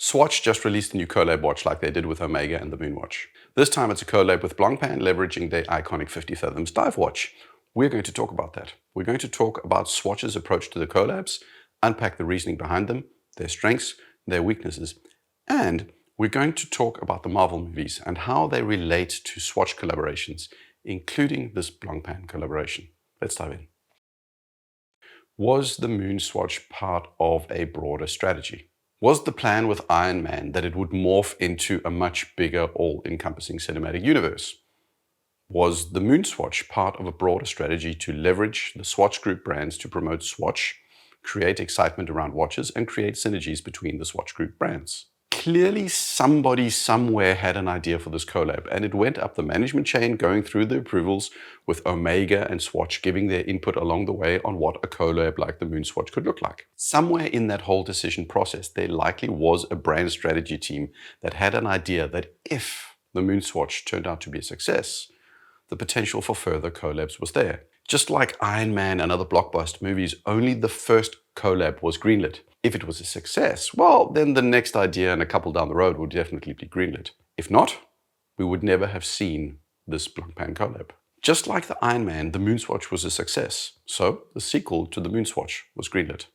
Swatch just released a new collab watch like they did with Omega and the Moonwatch. This time it's a collab with Blancpain leveraging their iconic 50 Fathoms dive watch. We're going to talk about that. We're going to talk about Swatch's approach to the collabs, unpack the reasoning behind them, their strengths, their weaknesses, and we're going to talk about the Marvel movies and how they relate to Swatch collaborations, including this Blancpain collaboration. Let's dive in. Was the Moon Swatch part of a broader strategy? Was the plan with Iron Man that it would morph into a much bigger, all-encompassing cinematic universe? Was the Moon Swatch part of a broader strategy to leverage the Swatch Group brands to promote Swatch, create excitement around watches, and create synergies between the Swatch Group brands? Clearly, somebody somewhere had an idea for this collab, and it went up the management chain, going through the approvals, with Omega and Swatch giving their input along the way on what a collab like the Moon Swatch could look like. Somewhere in that whole decision process, there likely was a brand strategy team that had an idea that if the Moon Swatch turned out to be a success, the potential for further collabs was there. Just like Iron Man and other blockbuster movies, only the first collab was greenlit. If it was a success, well, then the next idea and a couple down the road would definitely be greenlit. If not, we would never have seen this Blancpain collab. Just like the Iron Man, the Moon Swatch was a success, so the sequel to the Moon Swatch was greenlit.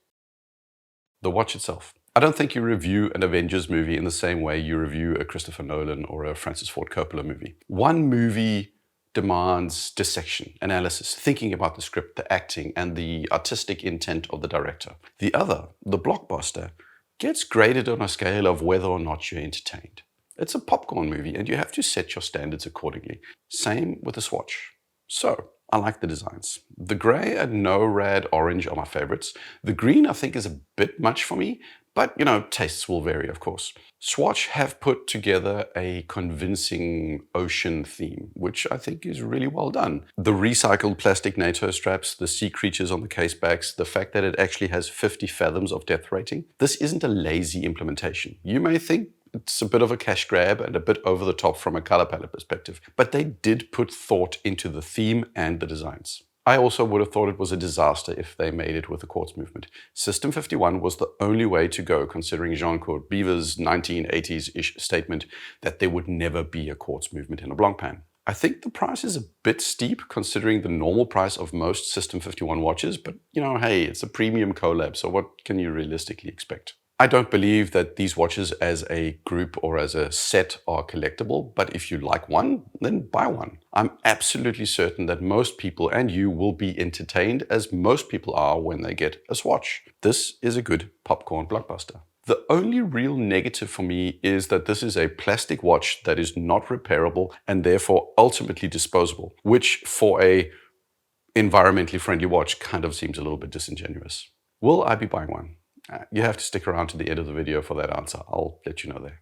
The watch itself. I don't think you review an Avengers movie in the same way you review a Christopher Nolan or a Francis Ford Coppola movie. One movie demands dissection, analysis, thinking about the script, the acting, and the artistic intent of the director. The other, the blockbuster, gets graded on a scale of whether or not you're entertained. It's a popcorn movie, and you have to set your standards accordingly. Same with the Swatch. So, I like the designs. The grey and no rad orange are my favorites. The green I think is a bit much for me, but tastes will vary, of course. Swatch have put together a convincing ocean theme, which I think is really well done. The recycled plastic NATO straps, the sea creatures on the case backs, the fact that it actually has 50 fathoms of depth rating. This isn't a lazy implementation. You may think it's a bit of a cash grab and a bit over the top from a color palette perspective, but they did put thought into the theme and the designs. I also would have thought it was a disaster if they made it with a quartz movement. System 51 was the only way to go, considering Jean-Claude Biver's 1980s-ish statement that there would never be a quartz movement in a Blancpain. I think the price is a bit steep considering the normal price of most System 51 watches, but hey, it's a premium collab, so what can you realistically expect? I don't believe that these watches as a group or as a set are collectible, but if you like one, then buy one. I'm absolutely certain that most people and you will be entertained as most people are when they get a Swatch. This is a good popcorn blockbuster. The only real negative for me is that this is a plastic watch that is not repairable and therefore ultimately disposable, which for a environmentally friendly watch kind of seems a little bit disingenuous. Will I be buying one? You have to stick around to the end of the video for that answer. I'll let you know there.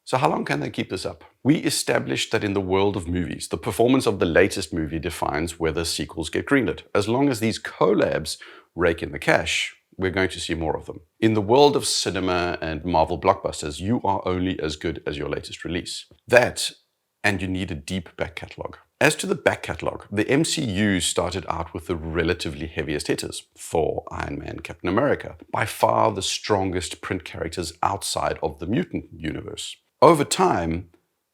So how long can they keep this up? We established that in the world of movies, the performance of the latest movie defines whether sequels get greenlit. As long as these collabs rake in the cash, we're going to see more of them. In the world of cinema and Marvel blockbusters, you are only as good as your latest release. That, and you need a deep back catalog. As to the back catalogue, the MCU started out with the relatively heaviest hitters: Thor, Iron Man, Captain America, by far the strongest print characters outside of the mutant universe. Over time,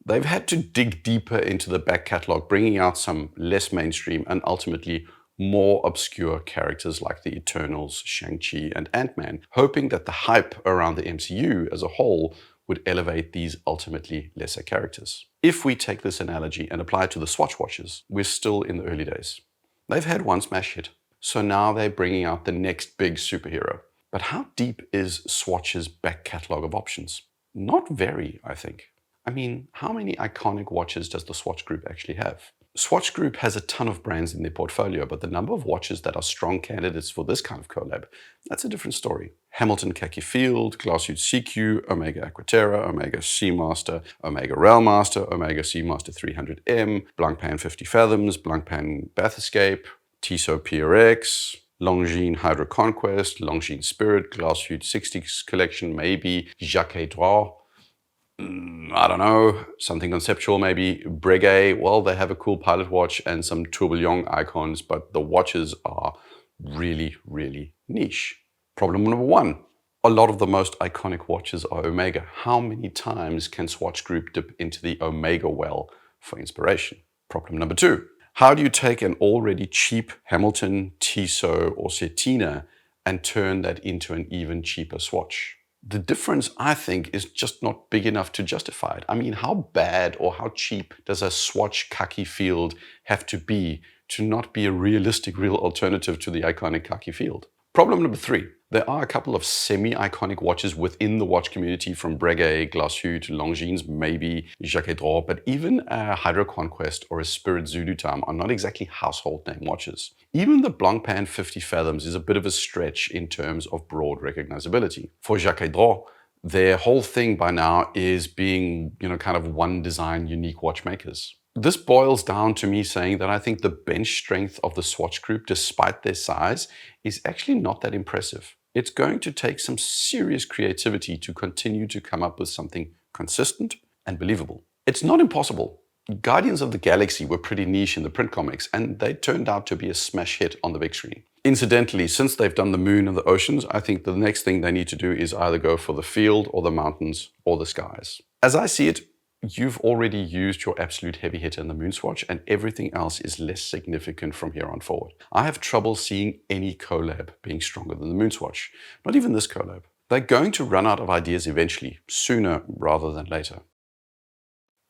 they've had to dig deeper into the back catalogue, bringing out some less mainstream and ultimately more obscure characters like the Eternals, Shang-Chi, and Ant-Man, hoping that the hype around the MCU as a whole would elevate these ultimately lesser characters. If we take this analogy and apply it to the Swatch watches, we're still in the early days. They've had one smash hit, so now they're bringing out the next big superhero. But how deep is Swatch's back catalogue of options? Not very, I think. I mean, how many iconic watches does the Swatch Group actually have? Swatch Group has a ton of brands in their portfolio, but the number of watches that are strong candidates for this kind of collab, that's a different story. Hamilton Khaki Field, Glashütte CQ, Omega Aquaterra, Omega Seamaster, Omega Railmaster, Omega Seamaster 300M, Blancpain 50 Fathoms, Blancpain Bath Escape, Tissot PRX, Longines Hydro Conquest, Longines Spirit, Glashütte 60s collection, maybe Jacques Droit. I don't know, something conceptual maybe. Breguet, well, they have a cool pilot watch and some tourbillon icons, but the watches are really, really niche. Problem number one, A lot of the most iconic watches are Omega. How many times can Swatch Group dip into the Omega well for inspiration? Problem number 2. How do you take an already cheap Hamilton, Tissot, or Cetina and turn that into an even cheaper Swatch? The difference, I think, is just not big enough to justify it. I mean, how bad or how cheap does a Swatch khaki field have to be to not be a realistic real alternative to the iconic khaki field? Problem number 3. There are a couple of semi-iconic watches within the watch community, from Breguet, Glashütte to Longines, maybe Jacques Drop, but even a Hydro Conquest or a Spirit Zulu Time are not exactly household name watches. Even the Blancpain 50 Fathoms is a bit of a stretch in terms of broad recognizability. For Jacques Drop, their whole thing by now is being, kind of one design unique watchmakers. This boils down to me saying that I think the bench strength of the Swatch Group, despite their size, is actually not that impressive. It's going to take some serious creativity to continue to come up with something consistent and believable. It's not impossible. Guardians of the Galaxy were pretty niche in the print comics, and they turned out to be a smash hit on the big screen. Incidentally, since they've done the moon and the oceans, I think the next thing they need to do is either go for the field or the mountains or the skies. As I see it, you've already used your absolute heavy hitter in the moon swatch, and everything else is less significant from here on forward. I have trouble seeing any collab being stronger than the moon swatch. Not even this collab. They're going to run out of ideas eventually, sooner rather than later.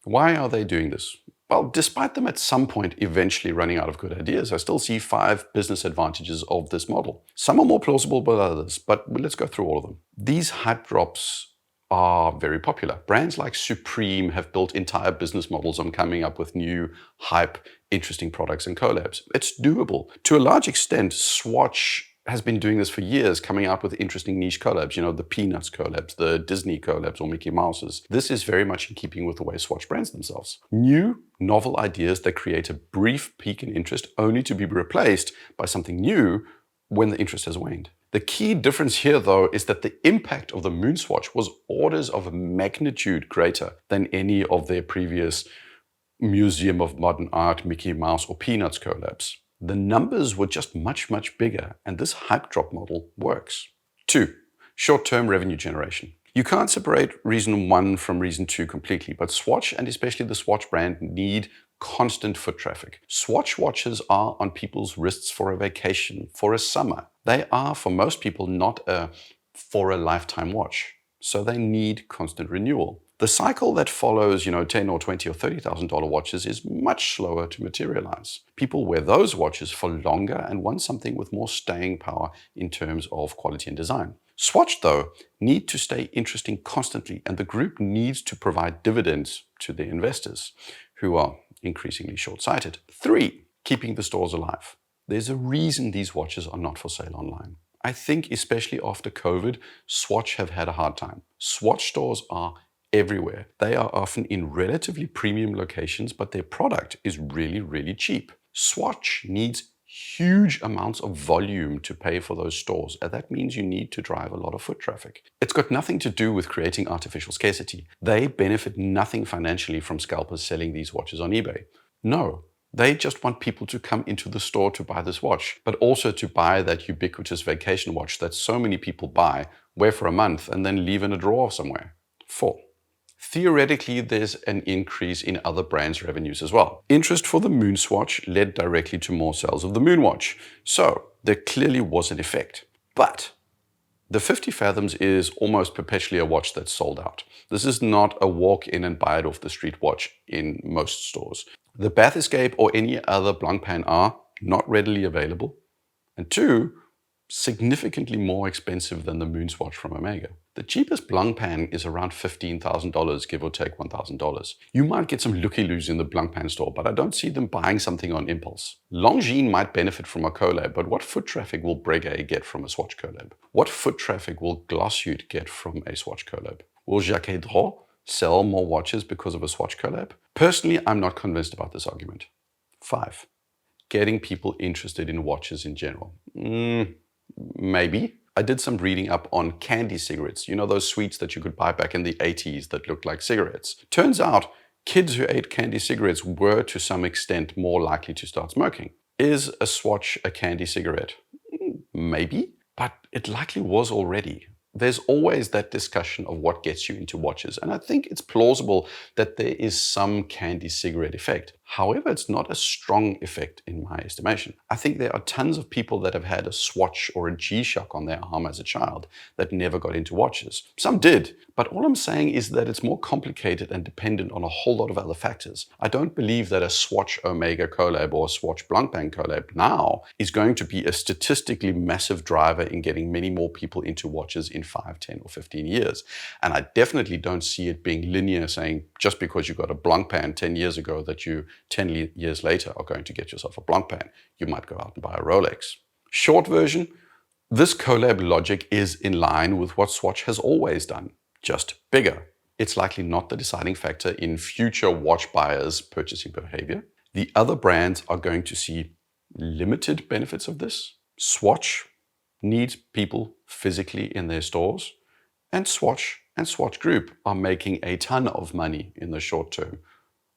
Why are they doing this? Well, despite them at some point eventually running out of good ideas, I still see 5 business advantages of this model. Some are more plausible than others, but let's go through all of them. These hype drops are very popular. Brands like Supreme have built entire business models on coming up with new, hype, interesting products and collabs. It's doable. To a large extent, Swatch has been doing this for years, coming out with interesting niche collabs, the Peanuts collabs, the Disney collabs, or Mickey Mouse's. This is very much in keeping with the way Swatch brands themselves. New, novel ideas that create a brief peak in interest, only to be replaced by something new when the interest has waned. The key difference here, though, is that the impact of the moon swatch was orders of magnitude greater than any of their previous Museum of Modern Art, Mickey Mouse, or Peanuts collabs. The numbers were just much, much bigger, and this hype drop model works. 2. Short-term revenue generation. You can't separate reason 1 from reason 2 completely, but Swatch, and especially the Swatch brand, need constant foot traffic. Swatch watches are on people's wrists for a vacation, for a summer. They are, for most people, not for a lifetime watch. So they need constant renewal. The cycle that follows, $10,000 or $20,000 or $30,000 watches is much slower to materialize. People wear those watches for longer and want something with more staying power in terms of quality and design. Swatch, though, need to stay interesting constantly, and the group needs to provide dividends to their investors, who are increasingly short-sighted. 3. Keeping the stores alive. There's a reason these watches are not for sale online. I think, especially after COVID, Swatch have had a hard time. Swatch stores are everywhere. They are often in relatively premium locations, but their product is really, really cheap. Swatch needs huge amounts of volume to pay for those stores, and that means you need to drive a lot of foot traffic. It's got nothing to do with creating artificial scarcity. They benefit nothing financially from scalpers selling these watches on eBay. No, they just want people to come into the store to buy this watch, but also to buy that ubiquitous vacation watch that so many people buy, wear for a month, and then leave in a drawer somewhere. 4. Theoretically, there's an increase in other brands' revenues as well. Interest for the Moon Swatch led directly to more sales of the Moon Watch, so there clearly was an effect. But the 50 Fathoms is almost perpetually a watch that's sold out. This is not a walk in and buy it off the street watch in most stores. The Bath Escape or any other Blancpain are not readily available, and 2, significantly more expensive than the Moon Swatch from Omega. The cheapest Blancpain is around $15,000, give or take $1,000. You might get some looky-loos in the Blancpain store, but I don't see them buying something on impulse. Longines might benefit from a collab, but what foot traffic will Breguet get from a Swatch collab? What foot traffic will Glashütte get from a Swatch collab? Will Jacques Drop sell more watches because of a Swatch collab? Personally, I'm not convinced about this argument. 5. Getting people interested in watches in general. Maybe. I did some reading up on candy cigarettes. Those sweets that you could buy back in the 80s that looked like cigarettes. Turns out, kids who ate candy cigarettes were to some extent more likely to start smoking. Is a Swatch a candy cigarette? Maybe, but it likely was already. There's always that discussion of what gets you into watches, and I think it's plausible that there is some candy cigarette effect. However, it's not a strong effect in my estimation. I think there are tons of people that have had a Swatch or a G-Shock on their arm as a child that never got into watches. Some did, but all I'm saying is that it's more complicated and dependent on a whole lot of other factors. I don't believe that a Swatch Omega collab or a Swatch Blancpain collab now is going to be a statistically massive driver in getting many more people into watches in 5, 10, or 15 years. And I definitely don't see it being linear, saying just because you got a Blancpain 10 years ago that you 10 years later are going to get yourself a Blancpain. You might go out and buy a Rolex. Short version, this collab logic is in line with what Swatch has always done, just bigger. It's likely not the deciding factor in future watch buyers' purchasing behavior. The other brands are going to see limited benefits of this. Swatch needs people physically in their stores, and Swatch Group are making a ton of money in the short term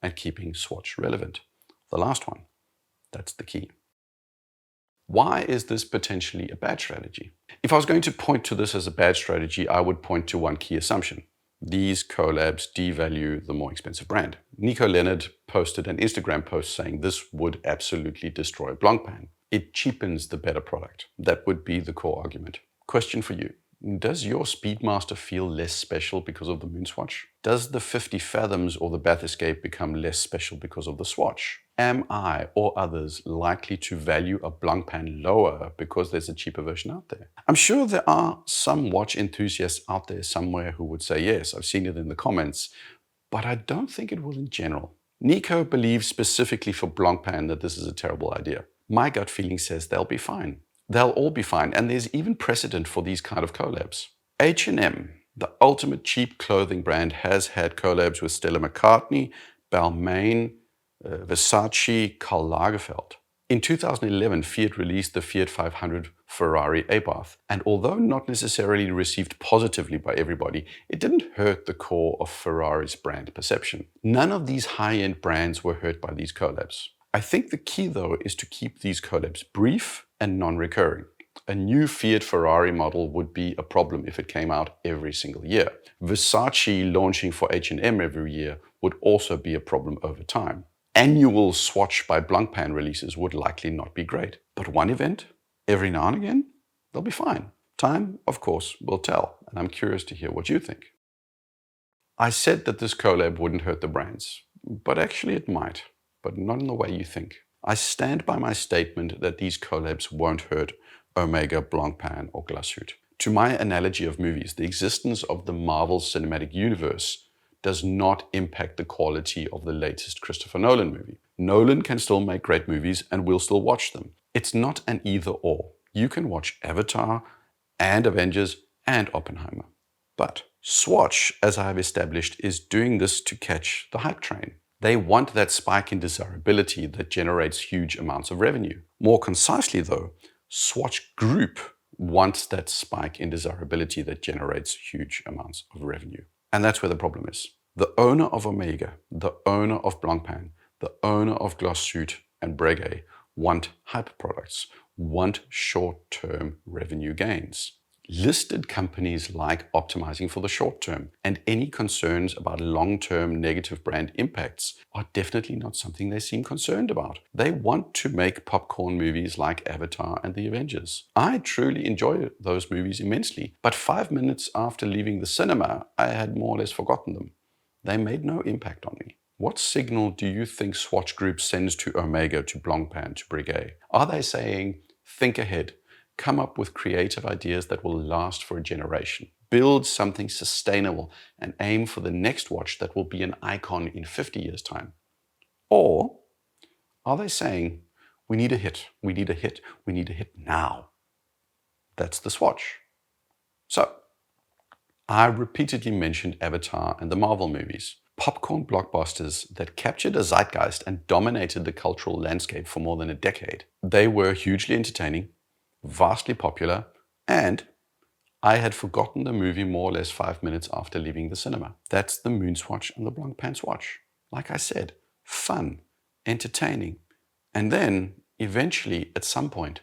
and keeping Swatch relevant. The last one, that's the key. Why is this potentially a bad strategy? If I was going to point to this as a bad strategy, I would point to one key assumption. These collabs devalue the more expensive brand. Nico Leonard posted an Instagram post saying this would absolutely destroy Blancpain. It cheapens the better product. That would be the core argument. Question for you. Does your Speedmaster feel less special because of the Moonswatch? Does the 50 Fathoms or the Bath Escape become less special because of the Swatch? Am I or others likely to value a Blancpain lower because there's a cheaper version out there? I'm sure there are some watch enthusiasts out there somewhere who would say yes, I've seen it in the comments, but I don't think it will in general. Nico believes specifically for Blancpain that this is a terrible idea. My gut feeling says they'll be fine. They'll all be fine, and there's even precedent for these kind of collabs. H&M, the ultimate cheap clothing brand, has had collabs with Stella McCartney, Balmain, Versace, Karl Lagerfeld. In 2011, Fiat released the Fiat 500 Ferrari Abarth, and although not necessarily received positively by everybody, it didn't hurt the core of Ferrari's brand perception. None of these high-end brands were hurt by these collabs. I think the key, though, is to keep these collabs brief and non-recurring. A new Fiat Ferrari model would be a problem if it came out every single year. Versace launching for H&M every year would also be a problem over time. Annual Swatch by Blancpain releases would likely not be great. But one event, every now and again, they'll be fine. Time, of course, will tell, and I'm curious to hear what you think. I said that this collab wouldn't hurt the brands, but actually it might, but not in the way you think. I stand by my statement that these collabs won't hurt Omega, Blancpain, or Glasuit. To my analogy of movies, the existence of the Marvel Cinematic Universe does not impact the quality of the latest Christopher Nolan movie. Nolan can still make great movies and we'll still watch them. It's not an either or. You can watch Avatar and Avengers and Oppenheimer. But Swatch, as I have established, is doing this to catch the hype train. They want that spike in desirability that generates huge amounts of revenue. More concisely though, Swatch Group wants that spike in desirability that generates huge amounts of revenue. And that's where the problem is. The owner of Omega, the owner of Blancpain, the owner of Glasuit and Breguet want hype products, want short-term revenue gains. Listed companies like optimizing for the short term, and any concerns about long-term negative brand impacts are definitely not something they seem concerned about. They want to make popcorn movies like Avatar and the Avengers. I truly enjoy those movies immensely, but 5 minutes after leaving the cinema, I had more or less forgotten them. They made no impact on me. What signal do you think Swatch Group sends to Omega, to Blancpain, to Breguet? Are they saying, think ahead, come up with creative ideas that will last for a generation, build something sustainable, and aim for the next watch that will be an icon in 50 years' time? Or are they saying, we need a hit, we need a hit, we need a hit now? That's the Swatch. So, I repeatedly mentioned Avatar and the Marvel movies. Popcorn blockbusters that captured a zeitgeist and dominated the cultural landscape for more than a decade. They were hugely entertaining, vastly popular, and I had forgotten the movie more or less 5 minutes after leaving the cinema. That's the Moonswatch and the Blancpain Swatch. Like I said, fun, entertaining, and then eventually at some point,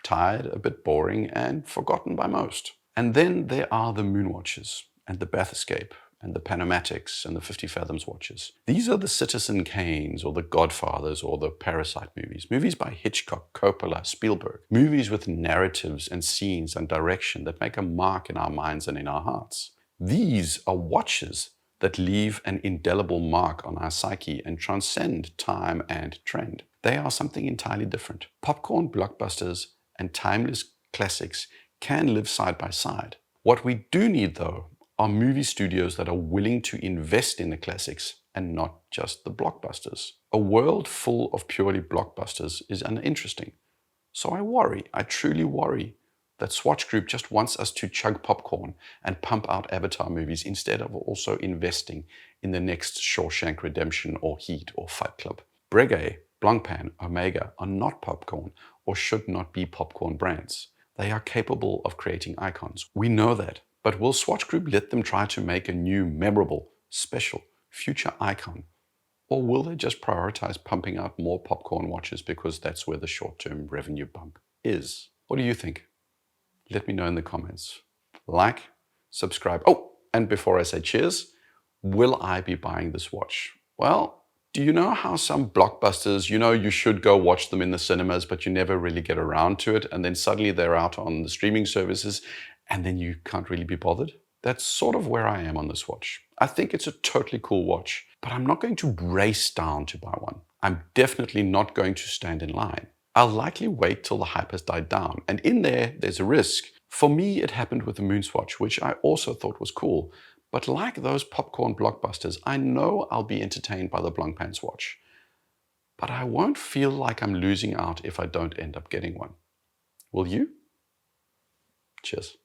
tired, a bit boring, and forgotten by most. And then there are the moon watches and the Bathyscape and the Panomatics and the 50 Fathoms watches. These are the Citizen Kanes or the Godfathers or the Parasite movies. Movies by Hitchcock, Coppola, Spielberg. Movies with narratives and scenes and direction that make a mark in our minds and in our hearts. These are watches that leave an indelible mark on our psyche and transcend time and trend. They are something entirely different. Popcorn blockbusters and timeless classics can live side by side. What we do need, though, are movie studios that are willing to invest in the classics and not just the blockbusters. A world full of purely blockbusters is uninteresting. So I truly worry, that Swatch Group just wants us to chug popcorn and pump out Avatar movies instead of also investing in the next Shawshank Redemption or Heat or Fight Club. Breguet, Blancpain, Omega are not popcorn or should not be popcorn brands. They are capable of creating icons. We know that. But will Swatch Group let them try to make a new, memorable, special, future icon? Or will they just prioritize pumping out more popcorn watches because that's where the short-term revenue bump is? What do you think? Let me know in the comments. Like, subscribe. Oh, and before I say cheers, will I be buying this watch? Well, do you know how some blockbusters, you should go watch them in the cinemas, but you never really get around to it, and then suddenly they're out on the streaming services, and then you can't really be bothered? That's sort of where I am on this watch. I think it's a totally cool watch, but I'm not going to race down to buy one. I'm definitely not going to stand in line. I'll likely wait till the hype has died down, and in there's a risk. For me, it happened with the Moon Swatch, which I also thought was cool. But like those popcorn blockbusters, I know I'll be entertained by the Blancpain Swatch. But I won't feel like I'm losing out if I don't end up getting one. Will you? Cheers.